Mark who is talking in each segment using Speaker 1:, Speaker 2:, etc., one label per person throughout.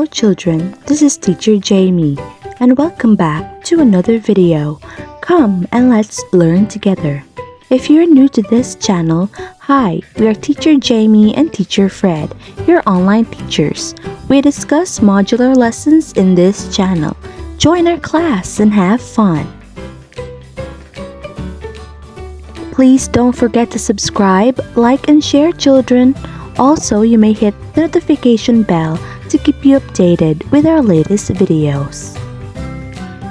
Speaker 1: Hello children, this is teacher Jamie and welcome back to another video. Come and let's learn together. If you're new to this channel, hi, we are teacher Jamie and teacher Fred, your online teachers. We discuss modular lessons in this channel. Join our class and have fun. Please don't forget to subscribe, like, and share children. Also, you may hit the notification bell to keep you updated with our latest videos.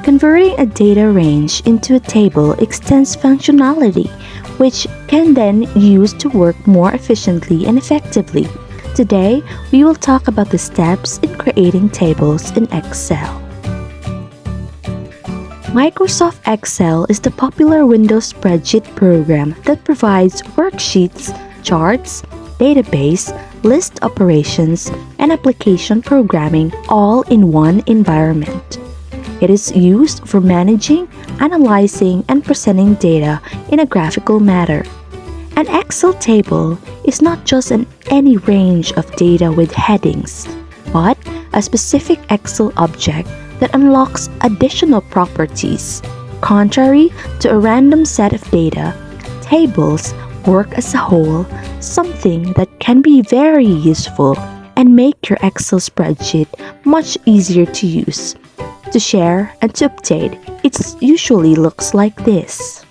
Speaker 1: Converting a data range into a table extends functionality, which can then use to work more efficiently and effectively. Today, we will talk about the steps in creating tables in Excel. Microsoft Excel is the popular Windows spreadsheet program that provides worksheets, charts, database, list operations, and application programming all in one environment. It is used for managing, analyzing, and presenting data in a graphical manner. An Excel table is not just any range of data with headings, but a specific Excel object that unlocks additional properties. Contrary to a random set of data, tables work as a whole, something that can be very useful and make your Excel spreadsheet much easier to use. To share and to update, it usually looks like this.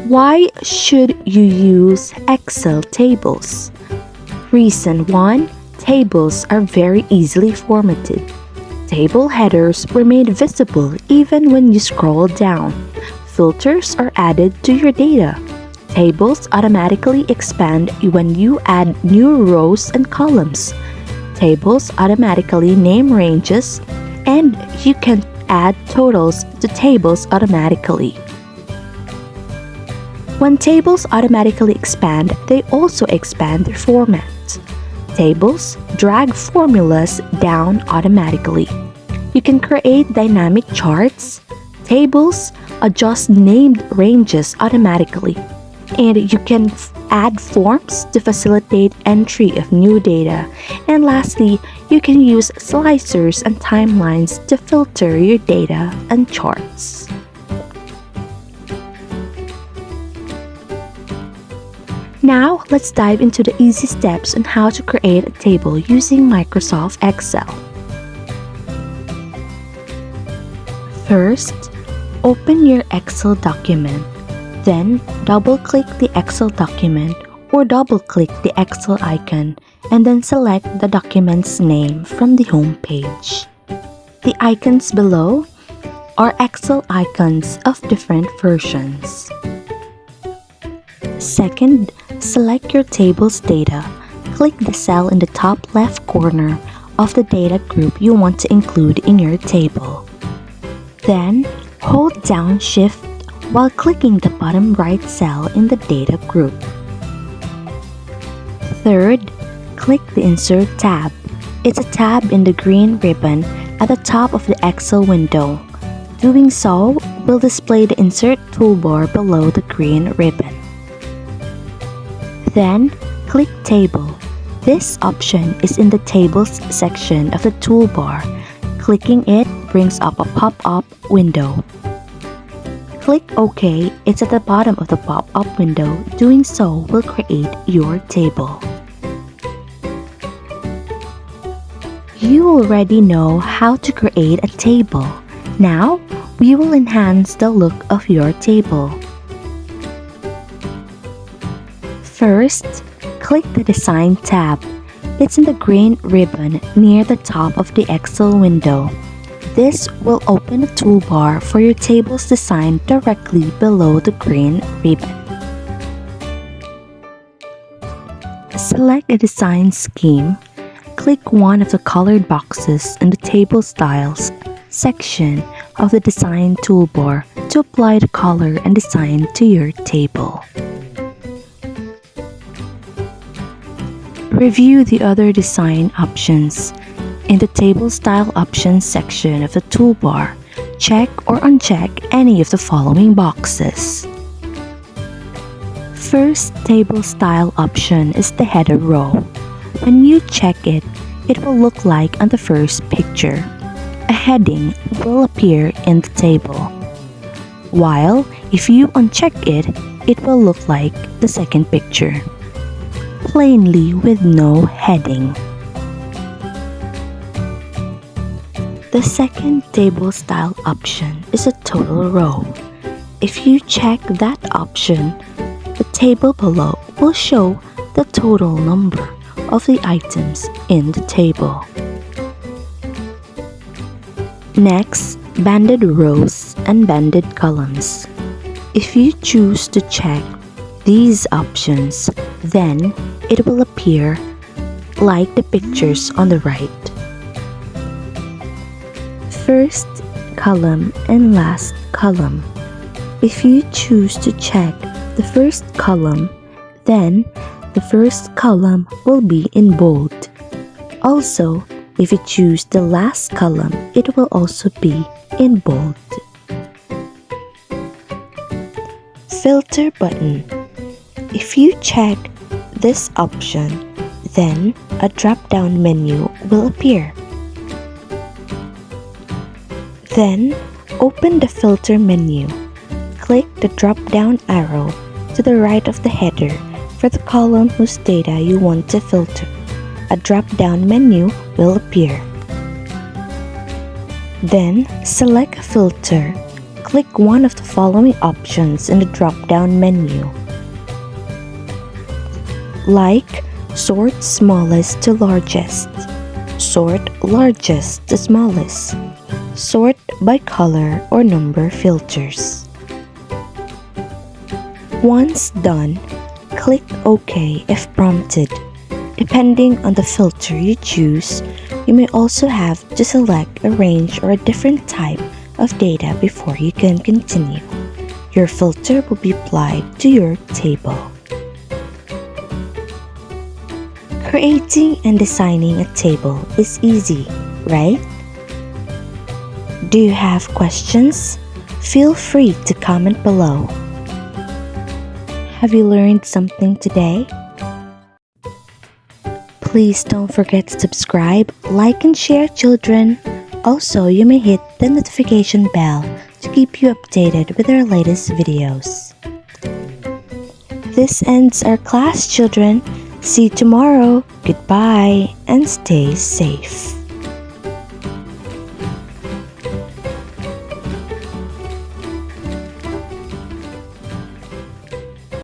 Speaker 1: Why should you use Excel tables? Reason 1. Tables are very easily formatted. Table headers remain visible even when you scroll down. Filters are added to your data. Tables automatically expand when you add new rows and columns. Tables automatically name ranges, and you can add totals to tables automatically. When tables automatically expand, they also expand their format. Tables drag formulas down automatically. You can create dynamic charts. Tables adjust named ranges automatically, and you can add forms to facilitate entry of new data. And lastly, you can use slicers and timelines to filter your data and charts. Now, let's dive into the easy steps on how to create a table using Microsoft Excel. First, open your Excel document. Then, double-click the Excel document or double-click the Excel icon and then select the document's name from the home page. The icons below are Excel icons of different versions. Second, select your table's data. Click the cell in the top left corner of the data group you want to include in your table. Then, hold down Shift while clicking the bottom right cell in the data group. Third, click the Insert tab. It's a tab in the green ribbon at the top of the Excel window. Doing so will display the Insert toolbar below the green ribbon. Then, click Table. This option is in the Tables section of the toolbar. Clicking it brings up a pop-up window. Click OK, it's at the bottom of the pop-up window. Doing so will create your table. You already know how to create a table. Now, we will enhance the look of your table. First, click the Design tab. It's in the green ribbon near the top of the Excel window. This will open a toolbar for your table's design directly below the green ribbon. Select a design scheme. Click one of the colored boxes in the Table Styles section of the Design toolbar to apply the color and design to your table. Review the other design options. In the Table Style Options section of the toolbar, check or uncheck any of the following boxes. First table style option is the header row. When you check it, it will look like on the first picture. A heading will appear in the table, while if you uncheck it, it will look like the second picture, plainly with no heading. The second table style option is a total row. If you check that option, the table below will show the total number of the items in the table. Next, banded rows and banded columns. If you choose to check these options, then it will appear like the pictures on the right. First column and last column. If you choose to check the first column, then the first column will be in bold. Also, if you choose the last column, it will also be in bold. Filter button. If you check this option, then a drop-down menu will appear. Then, open the filter menu. Click the drop-down arrow to the right of the header for the column whose data you want to filter. A drop-down menu will appear. Then, select a filter. Click one of the following options in the drop-down menu, like Sort Smallest to Largest, Sort Largest to Smallest, Sort by Color or Number filters. Once done, click OK if prompted. Depending on the filter you choose, you may also have to select a range or a different type of data before you can continue. Your filter will be applied to your table. Creating and designing a table is easy, right? Do you have questions? Feel free to comment below. Have you learned something today? Please don't forget to subscribe, like, and share, children. Also, you may hit the notification bell to keep you updated with our latest videos. This ends our class, children. See you tomorrow. Goodbye and stay safe.